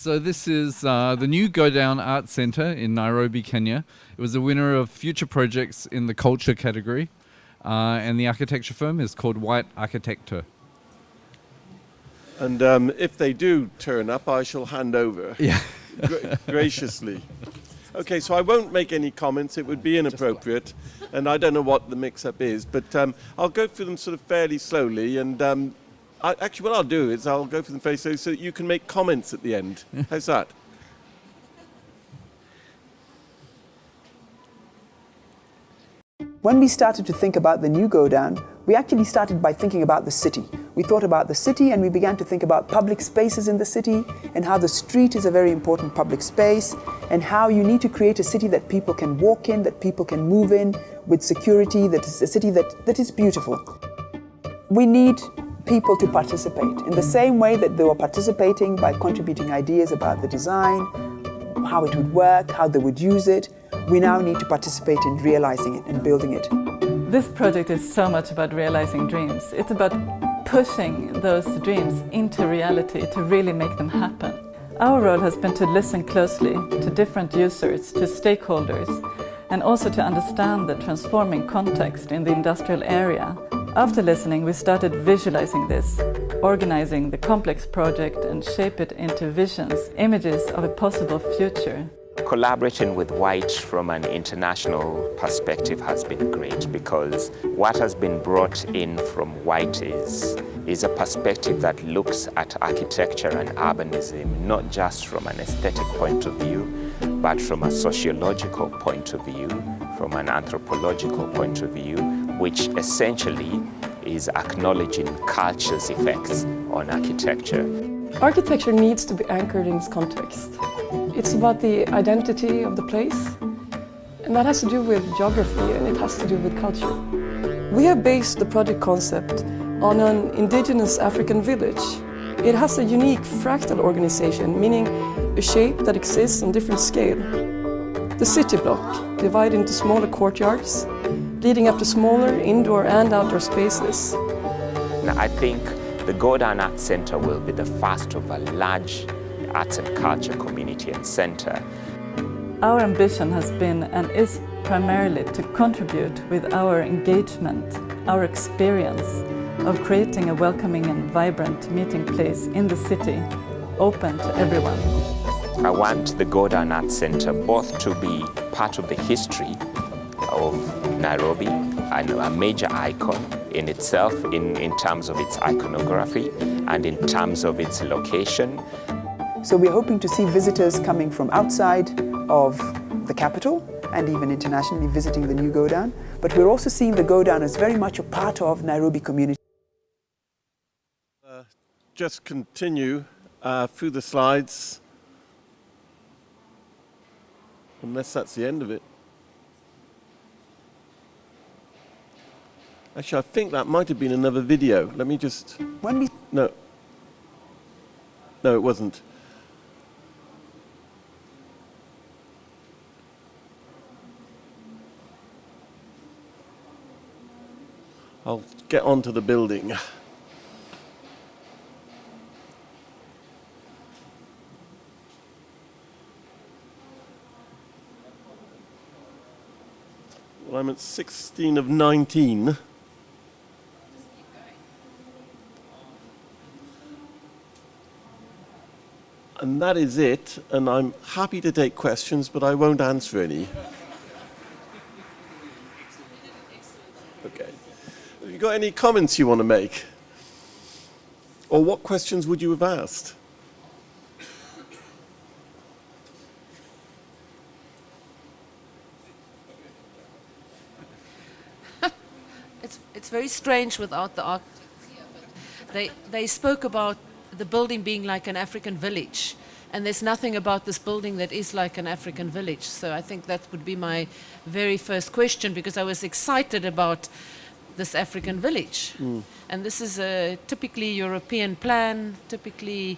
So this is the new GoDown Arts Centre in Nairobi, Kenya. It was a winner of future projects in the culture category, and the architecture firm is called White Arkitekter. And if they do turn up, I shall hand over. Yeah. Graciously. Okay, so I won't make any comments. It would be inappropriate, and I don't know what the mix-up is, but I'll go through them sort of fairly slowly, and actually what I'll do is I'll go through them fairly slowly so that you can make comments at the end. How's that? When we started to think about the new GoDown, we actually started by thinking about the city. We thought about the city and we began to think about public spaces in the city and how the street is a very important public space and how you need to create a city that people can walk in, that people can move in with security, that is a city that is beautiful. We need people to participate in the same way that they were participating by contributing ideas about the design, how it would work, how they would use it. We now need to participate in realizing it and building it. This project is so much about realizing dreams. It's about pushing those dreams into reality to really make them happen. Our role has been to listen closely to different users, to stakeholders, and also to understand the transforming context in the industrial area. After listening, we started visualizing this, organizing the complex project and shape it into visions, images of a possible future. Collaborating with White from an international perspective has been great because what has been brought in from White is a perspective that looks at architecture and urbanism not just from an aesthetic point of view, but from a sociological point of view, from an anthropological point of view, which essentially is acknowledging culture's effects on architecture. Architecture needs to be anchored in its context. It's about the identity of the place, and that has to do with geography and it has to do with culture. We have based the project concept on an indigenous African village. It has a unique fractal organization, meaning a shape that exists on different scale. The city block, divided into smaller courtyards, leading up to smaller indoor and outdoor spaces. Now, I think the GoDown Arts Centre will be the first of a large arts and culture community and centre. Our ambition has been and is primarily to contribute with our engagement, our experience of creating a welcoming and vibrant meeting place in the city, open to everyone. I want the GoDown Arts Centre both to be part of the history of Nairobi and a major icon in itself in terms of its iconography and in terms of its location. So we're hoping to see visitors coming from outside of the capital and even internationally visiting the new GoDown. But we're also seeing the GoDown as very much a part of Nairobi community. Just continue through the slides, unless that's the end of it. Actually, I think that might have been another video. Let me just... No, it wasn't. I'll get onto the building. Well, I'm at 16 of 19. And that is it, and I'm happy to take questions, but I won't answer any. Okay. Have you got any comments you want to make? Or what questions would you have asked? It's very strange without the architects here, but they spoke about the building being like an African village, and there's nothing about this building that is like an African village. So I think that would be my very first question, because I was excited about this African village. And this is a typically European plan, typically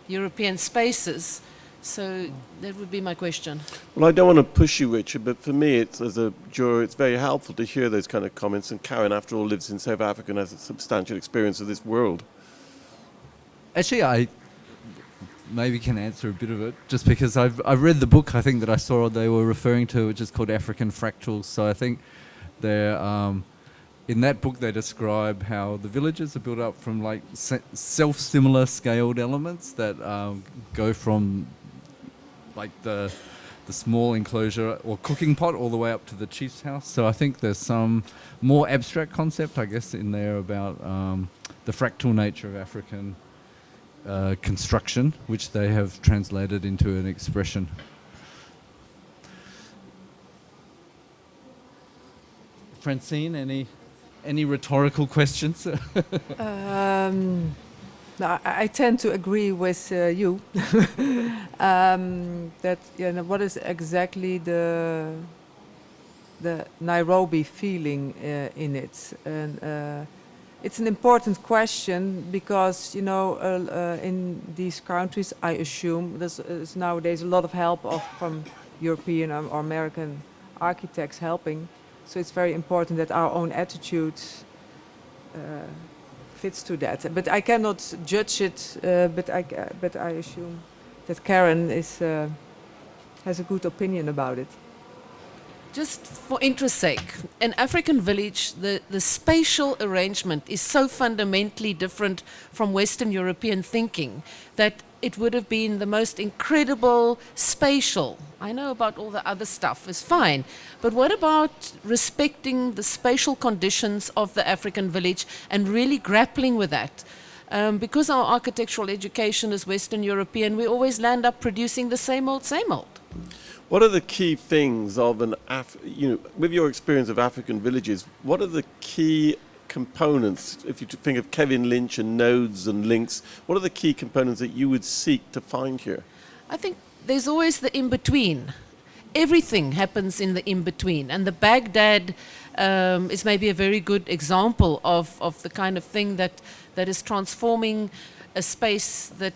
European spaces. So that would be my question. Well, I don't want to push you, Richard, but for me, as a juror, it's very helpful to hear those kind of comments. And Karen, after all, lives in South Africa and has a substantial experience of this world. Actually, maybe can answer a bit of it, just because I've read the book I think that I saw they were referring to, which is called African Fractals. So I think they're in that book they describe how the villages are built up from like self-similar scaled elements that go from like the small enclosure or cooking pot all the way up to the chief's house. So I think there's some more abstract concept, I guess, in there about the fractal nature of African construction, which they have translated into an expression. Francine, any rhetorical questions? No, I tend to agree with you that what is exactly the Nairobi feeling in it, and it's an important question because in these countries I assume there's nowadays a lot of help from European or American architects helping, so it's very important that our own attitude fits to that. But I cannot judge it. But I assume that Karen has a good opinion about it. Just for interest's sake, in African village, the spatial arrangement is so fundamentally different from Western European thinking that it would have been the most incredible spatial. I know about all the other stuff is fine, but what about respecting the spatial conditions of the African village and really grappling with that? Because our architectural education is Western European, we always land up producing the same old, same old. What are the key things of with your experience of African villages, what are the key components, if you think of Kevin Lynch and nodes and links, what are the key components that you would seek to find here? I think there's always the in-between. Everything happens in the in-between, and the Baghdad is maybe a very good example of the kind of thing that is transforming a space that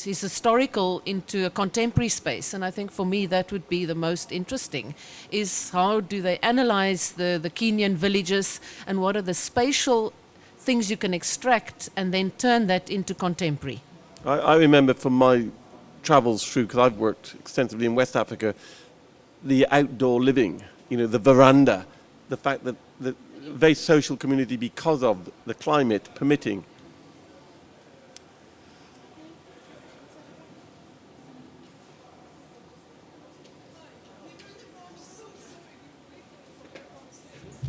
is historical into a contemporary space. And I think for me that would be the most interesting, is how do they analyze the Kenyan villages and what are the spatial things you can extract and then turn that into contemporary. I remember from my travels through, because I've worked extensively in West Africa, the outdoor living, the veranda, the fact that the very social community because of the climate permitting.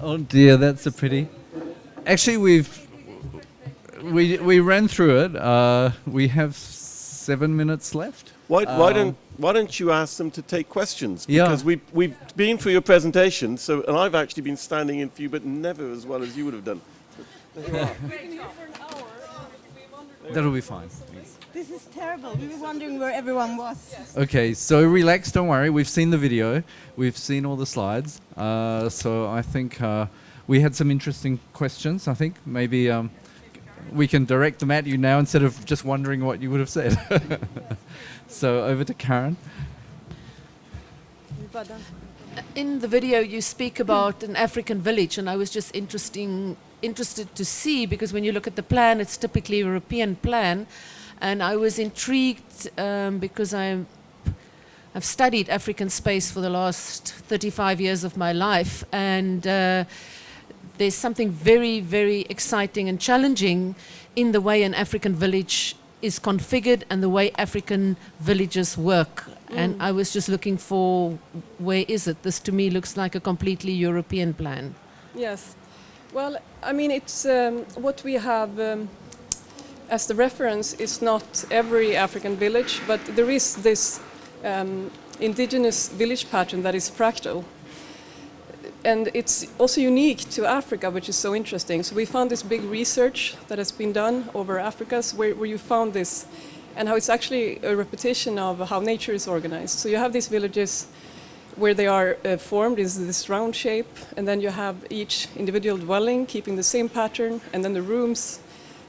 Oh dear, that's a pity. Actually, we ran through it. We have 7 minutes left. Why don't you ask them to take questions? Yeah. Because we've been through your presentation, and I've actually been standing in for you, but never as well as you would have done. That'll be fine. This is terrible. We were wondering where everyone was. Okay, so relax, don't worry. We've seen the video. We've seen all the slides. So I think we had some interesting questions. I think maybe we can direct them at you now instead of just wondering what you would have said. So over to Karen. In the video you speak about an African village, and I was just interested to see, because when you look at the plan, it's typically a European plan. And I was intrigued because I've studied African space for the last 35 years of my life, and there's something very, very exciting and challenging in the way an African village is configured and the way African villages work. And I was just looking for, where is it? This to me looks like a completely European plan. Yes. Well, I mean, it's what we have as the reference is not every African village, but there is this indigenous village pattern that is fractal. And it's also unique to Africa, which is so interesting. So we found this big research that has been done over Africa, where you found this, and how it's actually a repetition of how nature is organized. So you have these villages where they are formed is this round shape, and then you have each individual dwelling keeping the same pattern, and then the rooms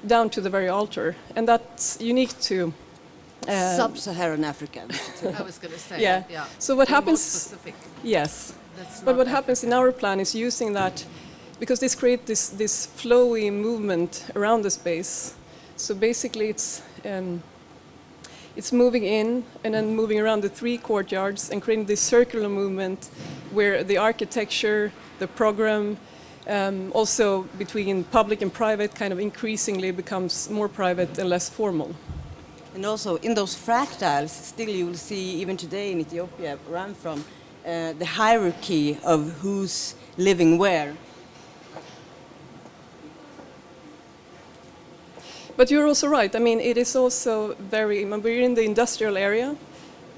down to the very altar. And that's unique to Sub-Saharan Africa. I was going to say, yeah. So what happens? Specific. Yes. But what happens in our plan is using that, because this creates this flowy movement around the space. So basically, it's It's moving in and then moving around the 3 courtyards and creating this circular movement where the architecture, the program, also between public and private kind of increasingly becomes more private and less formal. And also in those fractals, still you will see, even today in Ethiopia, where I'm from, the hierarchy of who's living where. But you're also right. I mean, it is also we're in the industrial area.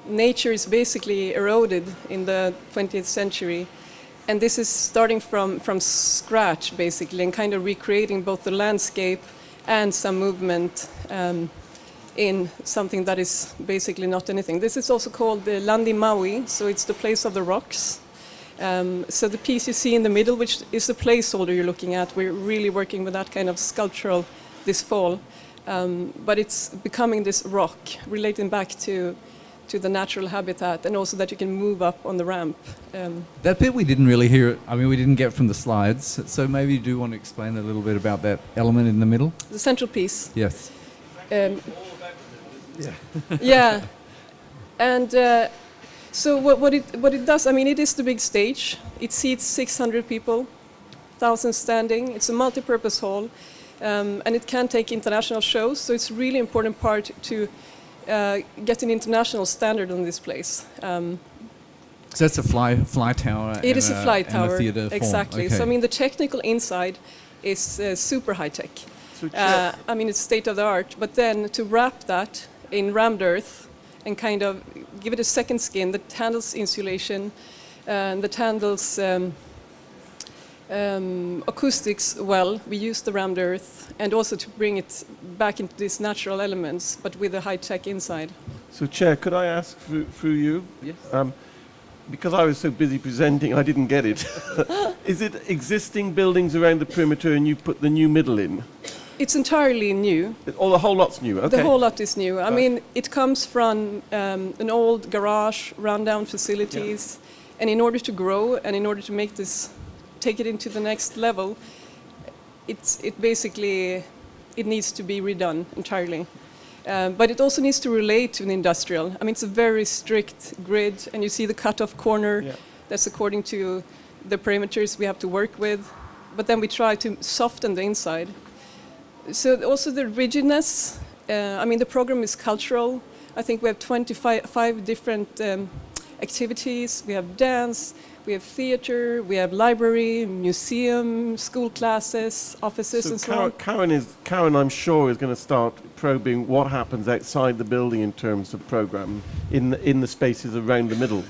Nature is basically eroded in the 20th century. And this is starting from scratch, basically, and kind of recreating both the landscape and some movement in something that is basically not anything. This is also called the Landi Maui, so it's the place of the rocks. So the piece you see in the middle, which is the placeholder you're looking at, we're really working with that kind of sculptural this fall. But it's becoming this rock, relating back to the natural habitat, and also that you can move up on the ramp. That bit we didn't really hear. I mean, we didn't get from the slides. So maybe you do want to explain a little bit about that element in the middle? The central piece. Yes. Yeah. And so what it does, I mean, it is the big stage. It seats 600 people, 1,000 standing. It's a multi-purpose hall. And it can take international shows, so it's a really important part to get an international standard on this place. So that's a fly tower. It is a fly tower, and a theatre form. exactly. Okay. So I mean, the technical inside is super high tech. So I mean, it's state of the art. But then to wrap that in rammed earth and kind of give it a second skin that handles insulation, that handles acoustics well. We use the rammed earth, and also to bring it back into these natural elements, but with a high-tech inside. So, Chair, could I ask through you? Yes. Because I was so busy presenting, I didn't get it. Is it existing buildings around the perimeter and you put the new middle in? It's entirely new. The whole lot's new, okay. The whole lot is new. I mean, it comes from an old garage, rundown facilities, and in order to grow and in order to make this, take it into the next level, it basically needs to be redone entirely. But it also needs to relate to an industrial. I mean, it's a very strict grid, and you see the cut-off corner. That's according to the parameters we have to work with. But then we try to soften the inside. So also the rigidness. I mean, the program is cultural. I think we have 25 different activities. We have dance, we have theater, we have library, museum, school classes, offices, and so on. Karen, I'm sure, is going to start probing what happens outside the building in terms of program in the spaces around the middle.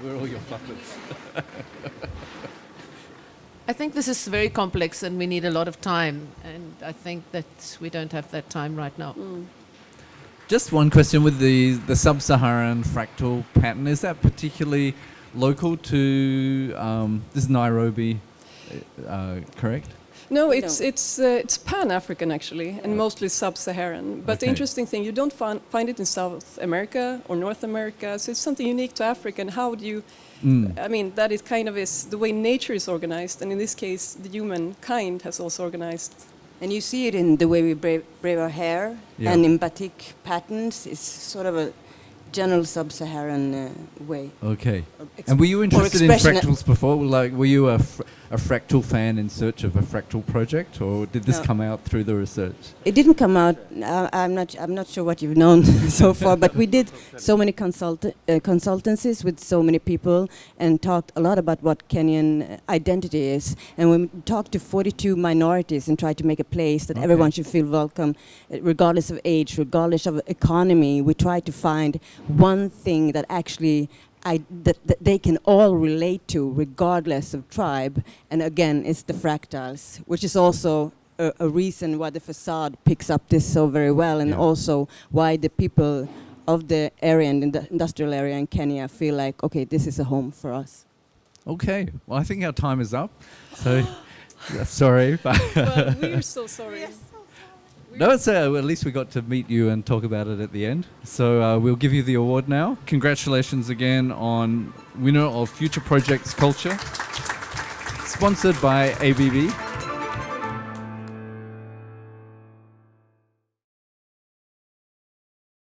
Where are all your puppets? I think this is very complex and we need a lot of time, and I think that we don't have that time right now. Just one question with the sub-Saharan fractal pattern. Is that particularly local to this is Nairobi, correct? No, it's Pan-African actually, and mostly sub-Saharan. But the interesting thing, you don't find it in South America or North America, so it's something unique to Africa. And how do you, I mean, that is kind of is the way nature is organized, and in this case, the humankind has also organized. And you see it in the way we braid our hair, and in batik patterns. It's sort of a general sub-Saharan way. Okay. And were you interested in fractals before? Like, were you a fractal fan in search of a fractal project, or did this come out through the research? It didn't come out. I'm not sure what you've known so far, but we did so many consultancies with so many people and talked a lot about what Kenyan identity is. And we talked to 42 minorities and tried to make a place that everyone should feel welcome, regardless of age, regardless of economy. We tried to find one thing that actually that they can all relate to, regardless of tribe. And again, it's the fractals, which is also a reason why the facade picks up this so very well, and also why the people of the area and the industrial area in Kenya feel like, okay, this is a home for us. Okay, well, I think our time is up. So, sorry. Well, we're so sorry. Yes. No, it's well, at least we got to meet you and talk about it at the end. So we'll give you the award now. Congratulations again on winner of Future Projects Culture, sponsored by ABB.